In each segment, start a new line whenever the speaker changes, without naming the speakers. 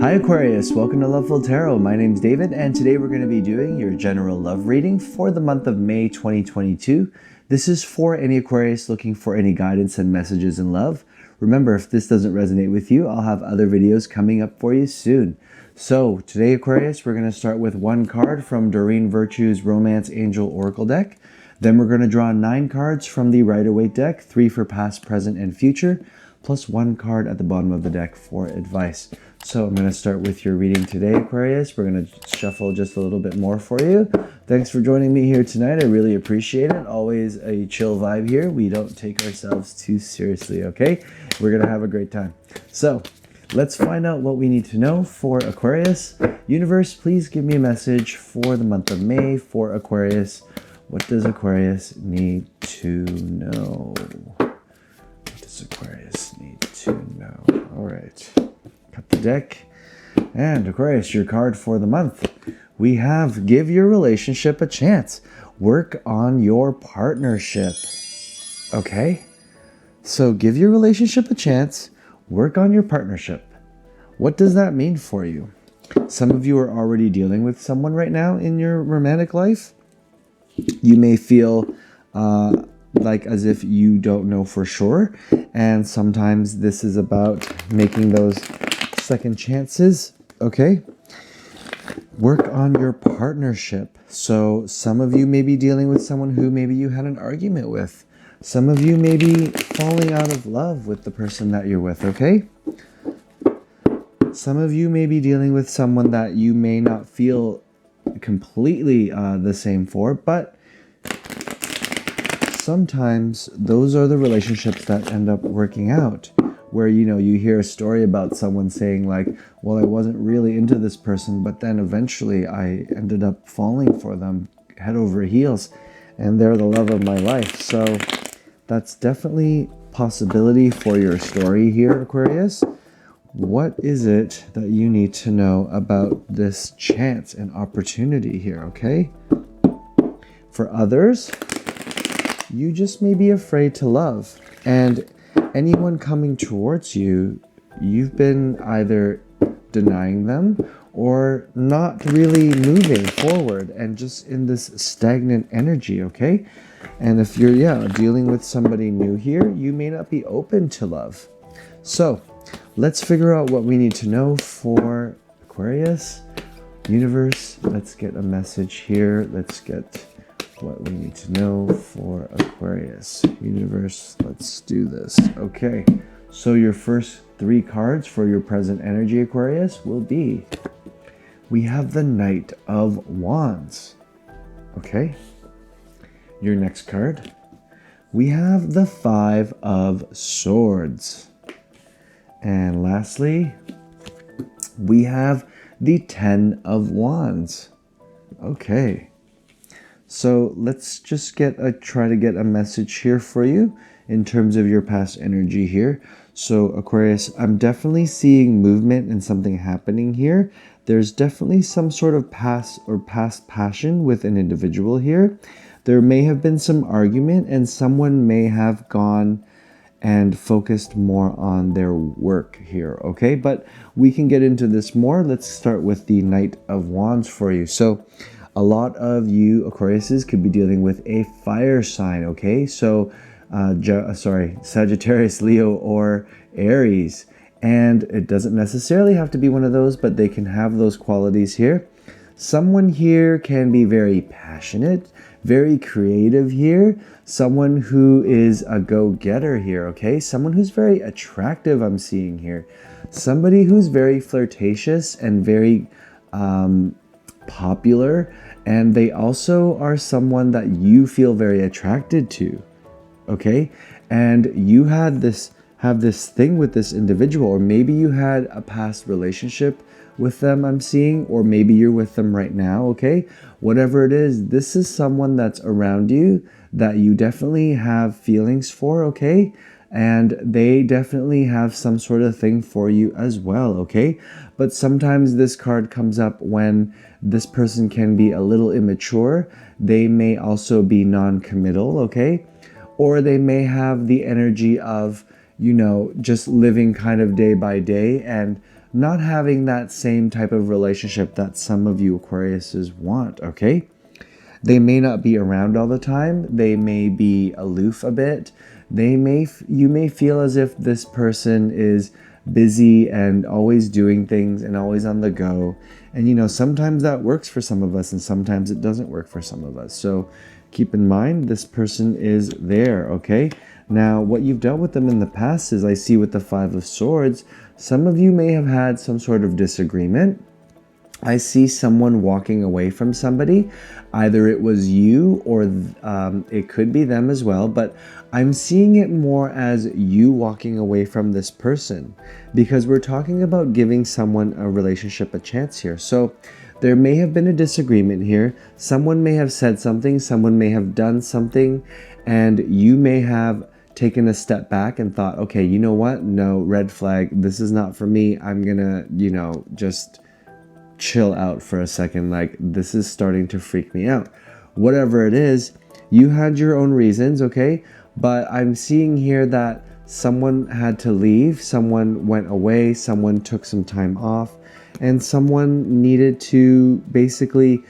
Hi Aquarius, welcome to Loveful Tarot. My name's David and today we're going to be doing your general love reading for the month of May 2022. This is for any Aquarius looking for any guidance and messages in love. Remember, if this doesn't resonate with you, I'll have other videos coming up for you soon. So today Aquarius, we're going to start with one card from Doreen Virtue's Romance Angel Oracle deck. Then we're going to draw 9 cards from the Rider-Waite deck, 3 for past, present, and future, plus 1 card at the bottom of the deck for advice. So I'm going to start with your reading today, Aquarius. We're going to shuffle just a little bit more for you. Thanks for joining me here tonight. I really appreciate it. Always a chill vibe here. We don't take ourselves too seriously, okay? We're going to have a great time. So let's find out what we need to know for Aquarius. Universe, please give me a message for the month of May for Aquarius. What does Aquarius need to know? What does Aquarius need to know? All right. Cut the deck. And Aquarius, your card for the month. We have give your relationship a chance. Work on your partnership. Okay? So give your relationship a chance. Work on your partnership. What does that mean for you? Some of you are already dealing with someone right now in your romantic life. You may feel like as if you don't know for sure. And sometimes this is about making those second chances, okay? Work on your partnership. So some of you may be dealing with someone who maybe you had an argument with. Some of you may be falling out of love with the person that you're with, okay? Some of you may be dealing with someone that you may not feel completely the same for, but sometimes those are the relationships that end up working out, where you hear a story about someone saying like, well, I wasn't really into this person, but then eventually I ended up falling for them head over heels and they're the love of my life. So that's definitely a possibility for your story here, Aquarius. What is it that you need to know about this chance and opportunity here, okay? For others, you just may be afraid to love. And anyone coming towards you, you've been either denying them or not really moving forward and just in this stagnant energy, okay? And if you're, dealing with somebody new here, you may not be open to love. So let's figure out what we need to know for Aquarius. Universe, let's get a message here. Let's get what we need to know for Aquarius. Universe, let's do this. Okay, so your first 3 cards for your present energy, Aquarius, will be, we have the Knight of Wands. Okay, your next card, we have the 5 of Swords. And lastly, we have the 10 of Wands. Okay. So let's just try to get a message here for you in terms of your past energy here. So Aquarius, I'm definitely seeing movement and something happening here. There's definitely some sort of past passion with an individual here. There may have been some argument and someone may have gone and focused more on their work here, okay? But we can get into this more. Let's start with the Knight of Wands for you. So a lot of you Aquariuses could be dealing with a fire sign, okay? So, Sagittarius, Leo, or Aries. And it doesn't necessarily have to be one of those, but they can have those qualities here. Someone here can be very passionate, very creative here. Someone who is a go-getter here, okay? Someone who's very attractive, I'm seeing here. Somebody who's very flirtatious and very popular, and they also are someone that you feel very attracted to, okay? And you have this thing with this individual, or maybe you had a past relationship with them, I'm seeing, or maybe you're with them right now, okay? Whatever it is, this is someone that's around you that you definitely have feelings for, okay? And they definitely have some sort of thing for you as well, okay? But sometimes this card comes up when this person can be a little immature. They may also be non-committal, okay? Or they may have the energy of, just living kind of day by day and not having that same type of relationship that some of you Aquariuses want, okay? They may not be around all the time. They may be aloof a bit. You may feel as if this person is busy and always doing things and always on the go. And sometimes that works for some of us and sometimes it doesn't work for some of us. So keep in mind, this person is there, okay? Now, what you've dealt with them in the past is, I see with the Five of Swords, some of you may have had some sort of disagreement. I see someone walking away from somebody. Either it was you or it could be them as well, but I'm seeing it more as you walking away from this person, because we're talking about giving someone a relationship a chance here. So there may have been a disagreement here. Someone may have said something, someone may have done something, and you may have taken a step back and thought, okay, you know what? No, red flag. This is not for me. I'm gonna, just chill out for a second. Like, this is starting to freak me out. Whatever it is, you had your own reasons, okay? But I'm seeing here that someone had to leave, someone went away, someone took some time off, and someone needed to basically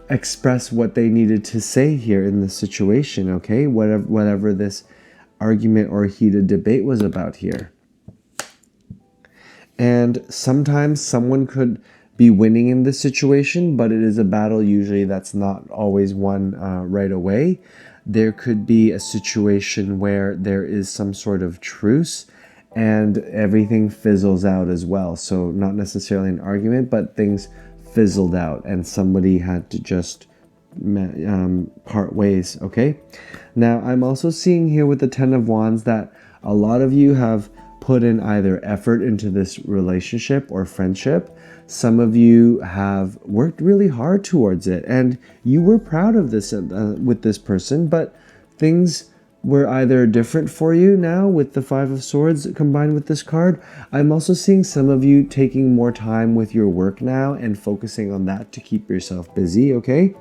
express what they needed to say here in this situation, okay? Whatever this argument or heated debate was about here. And sometimes someone could be winning in this situation, but it is a battle usually that's not always won right away. There could be a situation where there is some sort of truce and everything fizzles out as well. So not necessarily an argument, but things fizzled out and somebody had to just part ways, okay? Now, I'm also seeing here with the Ten of Wands that a lot of you have put in either effort into this relationship or friendship. Some of you have worked really hard towards it and you were proud of this with this person, but things were either different for you now with the Five of Swords combined with this card. I'm also seeing some of you taking more time with your work now and focusing on that to keep yourself busy, okay?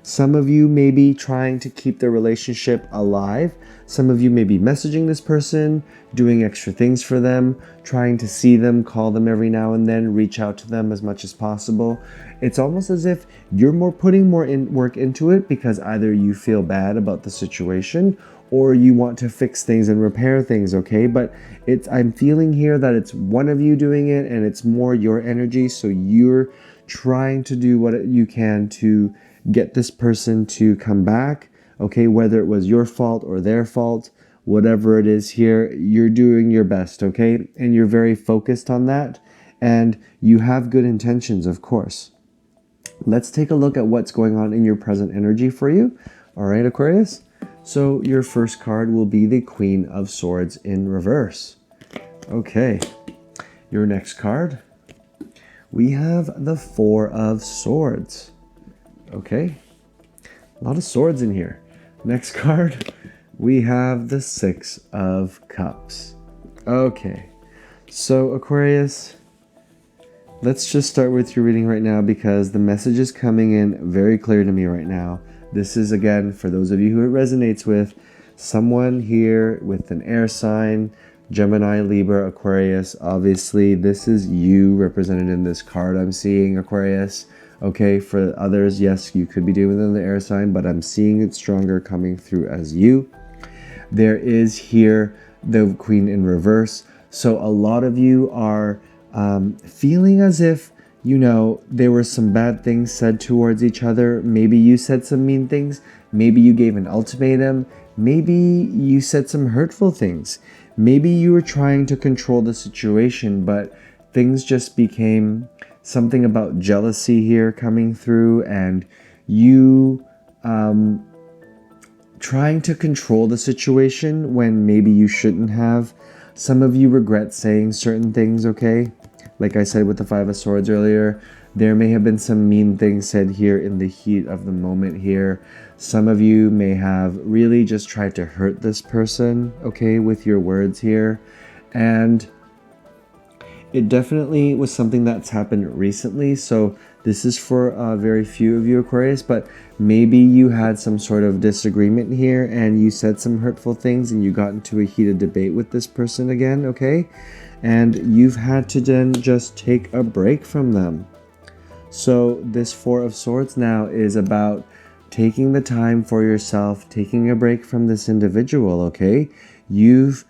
Some of you may be trying to keep the relationship alive. Some of you may be messaging this person, doing extra things for them, trying to see them, call them every now and then, reach out to them as much as possible. It's almost as if you're putting more work into it because either you feel bad about the situation or you want to fix things and repair things, okay? But I'm feeling here that it's one of you doing it and it's more your energy, so you're trying to do what you can to get this person to come back, okay? Whether it was your fault or their fault, whatever it is here, you're doing your best, okay? And you're very focused on that, and you have good intentions, of course. Let's take a look at what's going on in your present energy for you. All right, Aquarius? So your first card will be the Queen of Swords in reverse. Okay, your next card, we have the Four of Swords. Okay, a lot of swords in here. Next card, we have the Six of Cups. Okay, so Aquarius, let's just start with your reading right now because the message is coming in very clear to me right now. This is, again, for those of you who it resonates with, someone here with an air sign, Gemini, Libra, Aquarius. Obviously, this is you represented in this card I'm seeing, Aquarius. Okay, for others, yes, you could be dealing with another air sign, but I'm seeing it stronger coming through as you. There is here the Queen in reverse. So a lot of you are feeling as if, there were some bad things said towards each other. Maybe you said some mean things. Maybe you gave an ultimatum. Maybe you said some hurtful things. Maybe you were trying to control the situation, but things just became something about jealousy here coming through, and you trying to control the situation when maybe you shouldn't have. Some of you regret saying certain things, okay? Like I said with the Five of Swords earlier, there may have been some mean things said here in the heat of the moment here. Some of you may have really just tried to hurt this person, okay, with your words here. And it definitely was something that's happened recently, so This is for very few of you, Aquarius, but maybe you had some sort of disagreement here and you said some hurtful things and you got into a heated debate with this person again, okay? And you've had to then just take a break from them. So this Four of Swords now is about taking the time for yourself, taking a break from this individual, okay? You've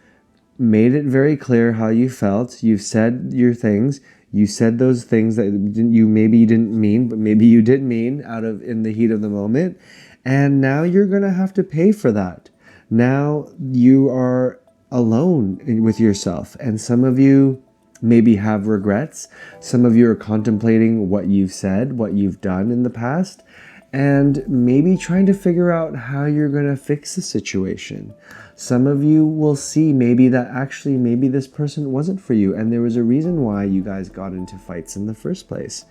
made it very clear how you felt. You've said your things. You said those things that maybe you didn't mean, but maybe you did mean in the heat of the moment. And now you're going to have to pay for that. Now you are alone with yourself. And some of you maybe have regrets. Some of you are contemplating what you've said, what you've done in the past, and maybe trying to figure out how you're going to fix the situation. Some of you will see maybe that actually maybe this person wasn't for you and there was a reason why you guys got into fights in the first place.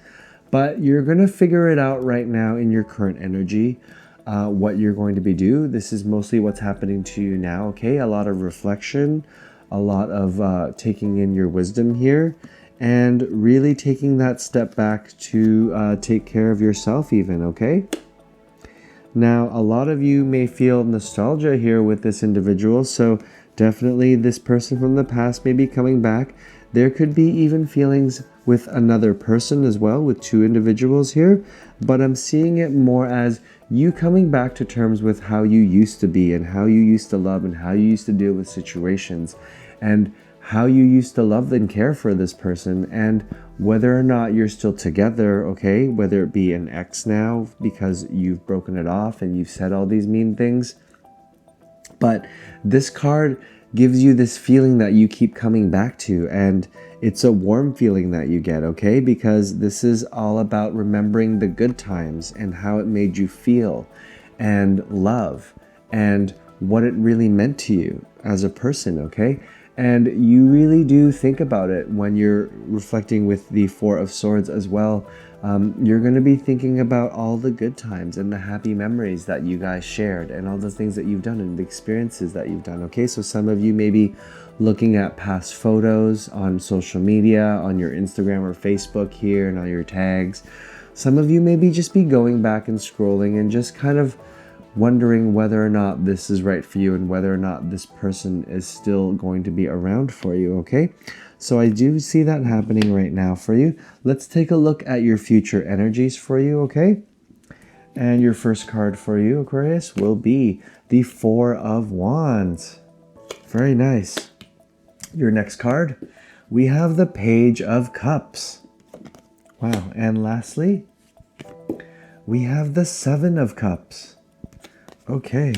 But you're going to figure it out right now in your current energy, what you're going to be doing. This is mostly what's happening to you now, okay? A lot of reflection, a lot of taking in your wisdom here, and really taking that step back to take care of yourself even, okay? Now, a lot of you may feel nostalgia here with this individual, so definitely this person from the past may be coming back. There could be even feelings with another person as well, with two individuals here, but I'm seeing it more as you coming back to terms with how you used to be and how you used to love and how you used to deal with situations and how you used to love and care for this person, and whether or not you're still together, okay, whether it be an ex now because you've broken it off and you've said all these mean things. But this card gives you this feeling that you keep coming back to, and it's a warm feeling that you get, okay, because this is all about remembering the good times and how it made you feel and love and what it really meant to you as a person, okay? And you really do think about it when you're reflecting with the Four of Swords as well. You're going to be thinking about all the good times and the happy memories that you guys shared and all the things that you've done and the experiences that you've done. Okay, so some of you may be looking at past photos on social media, on your Instagram or Facebook here and all your tags. Some of you maybe just be going back and scrolling and just kind of wondering whether or not this is right for you and whether or not this person is still going to be around for you, okay? So I do see that happening right now for you. Let's take a look at your future energies for you, okay? And your first card for you, Aquarius, will be the Four of Wands. Very nice. Your next card, we have the Page of Cups. Wow, and lastly, we have the Seven of Cups. Okay,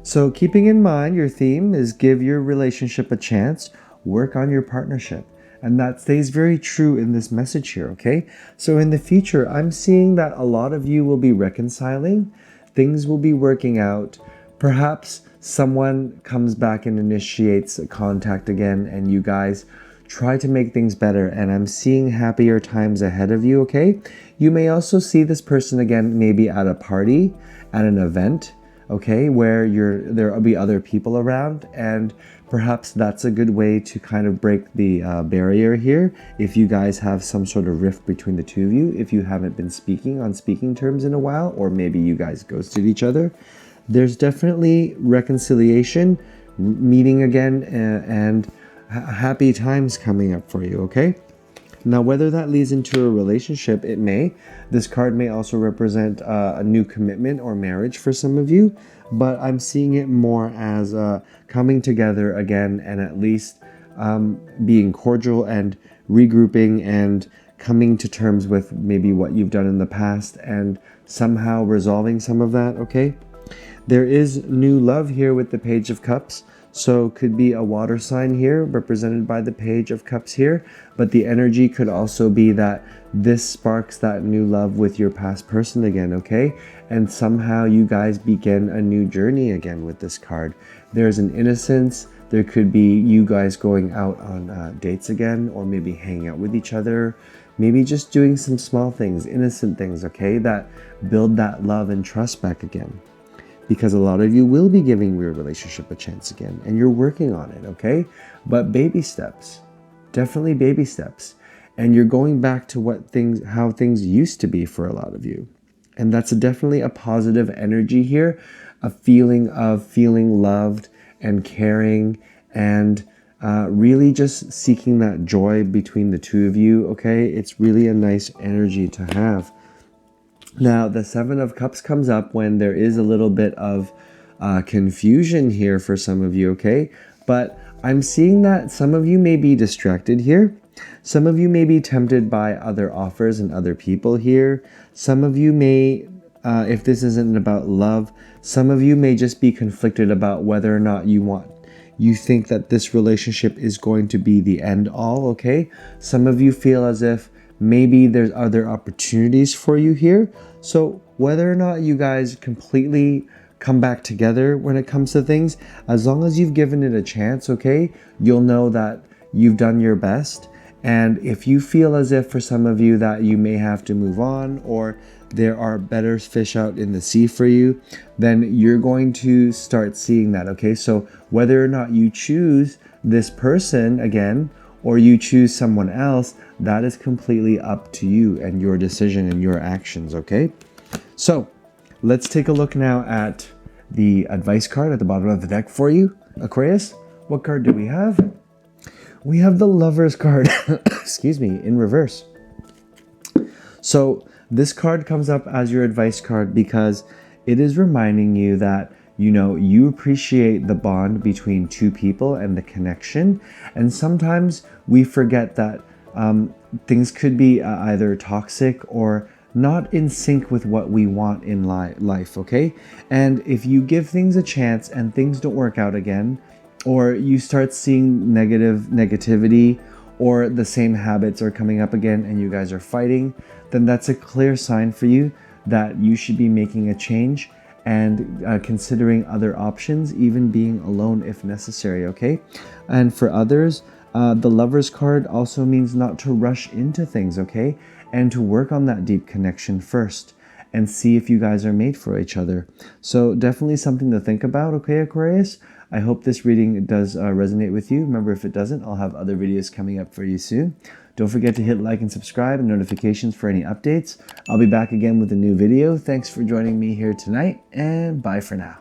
so keeping in mind your theme is give your relationship a chance, work on your partnership. And that stays very true in this message here, okay? So in the future, I'm seeing that a lot of you will be reconciling, things will be working out. Perhaps someone comes back and initiates a contact again and you guys try to make things better, and I'm seeing happier times ahead of you, okay? You may also see this person again maybe at a party, at an event, okay, where there will be other people around, and perhaps that's a good way to kind of break the barrier here if you guys have some sort of rift between the two of you, if you haven't been speaking on speaking terms in a while, or maybe you guys ghosted each other. There's definitely reconciliation, meeting again, and happy times coming up for you, okay? Now, whether that leads into a relationship, it may. This card may also represent a new commitment or marriage for some of you, but I'm seeing it more as coming together again and at least being cordial and regrouping and coming to terms with maybe what you've done in the past and somehow resolving some of that, okay? There is new love here with the Page of Cups. So could be a water sign here represented by the Page of Cups here, but the energy could also be that this sparks that new love with your past person again, okay? And somehow you guys begin a new journey again with this card. There's an innocence. There could be you guys going out on dates again, or maybe hanging out with each other, maybe just doing some small things, innocent things, okay? That build that love and trust back again. Because a lot of you will be giving your relationship a chance again, and you're working on it, okay? But baby steps, definitely baby steps. and you're going back to how things used to be for a lot of you. And that's definitely a positive energy here, a feeling of feeling loved and caring, and really just seeking that joy between the two of you, okay? It's really a nice energy to have. Now, the Seven of Cups comes up when there is a little bit of confusion here for some of you, okay? But I'm seeing that some of you may be distracted here. Some of you may be tempted by other offers and other people here. Some of you may, if this isn't about love, some of you may just be conflicted about whether or not you think that this relationship is going to be the end all, okay? Some of you feel as if maybe there's other opportunities for you here. So whether or not you guys completely come back together when it comes to things, as long as you've given it a chance, okay, you'll know that you've done your best. And if you feel as if for some of you that you may have to move on, or there are better fish out in the sea for you, then you're going to start seeing that, okay? So whether or not you choose this person again, or you choose someone else, that is completely up to you and your decision and your actions, okay? So let's take a look now at the advice card at the bottom of the deck for you. Aquarius, what card do we have? We have the Lovers card, excuse me, in reverse. So this card comes up as your advice card because it is reminding you that you appreciate the bond between two people and the connection. And sometimes we forget that things could be either toxic or not in sync with what we want in life, okay? And if you give things a chance and things don't work out again, or you start seeing negativity, or the same habits are coming up again and you guys are fighting, then that's a clear sign for you that you should be making a change and considering other options, even being alone if necessary, okay? And for others, the Lovers card also means not to rush into things, okay? And to work on that deep connection first and see if you guys are made for each other. So definitely something to think about, okay, Aquarius? I hope this reading does resonate with you. Remember, if it doesn't, I'll have other videos coming up for you soon. Don't forget to hit like and subscribe and notifications for any updates. I'll be back again with a new video. Thanks for joining me here tonight, and bye for now.